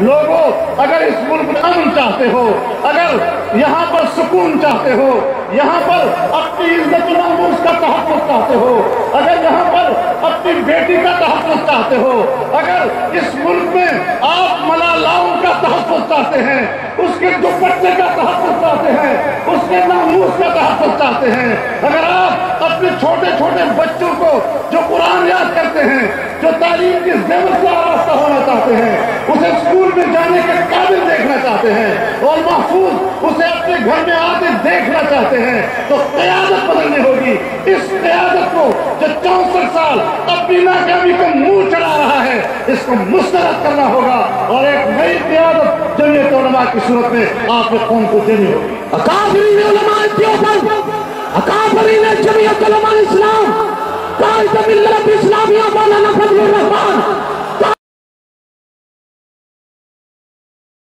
لوگوں اگر اس ملک میں امن چاہتے ہو، اگر یہاں پر سکون چاہتے ہو، یہاں پر اپنی عزت و ناموس کا تحفظ چاہتے ہو، اگر یہاں پر اپنی بیٹی کا تحفظ چاہتے ہو، اگر اس ملک میں آپ ملالاؤں کا تحفظ چاہتے ہیں، اس کے دوپٹے کا تحفظ چاہتے ہیں، اس کے ناموس کا تحفظ چاہتے ہیں، اگر آپ اپنے چھوٹے چھوٹے بچوں کو جو قرآن یاد کرتے ہیں، جو تعلیم کی زیور سے آراستہ ہونا چاہتے ہیں، اسے اسکول میں جانے کے قابل دیکھنا چاہتے ہیں اور محفوظ اسے اپنے گھر میں آتے دیکھنا چاہتے ہیں، تو قیادت بدلنی ہوگی۔ اس قیادت کو جو 64 سال اپنی ناکامی کو منہ چڑھا رہا ہے، اس کو مسترد کرنا ہوگا اور ایک نئی قیادت جمعیت علماء کی صورت میں آپ نے قوم کو دینی ہوگی۔ اکابرین علماء دیوبند، اکابرین جمعیت علماء اسلام، قائد ملت اسلامیہ مولانا فضل الرحمان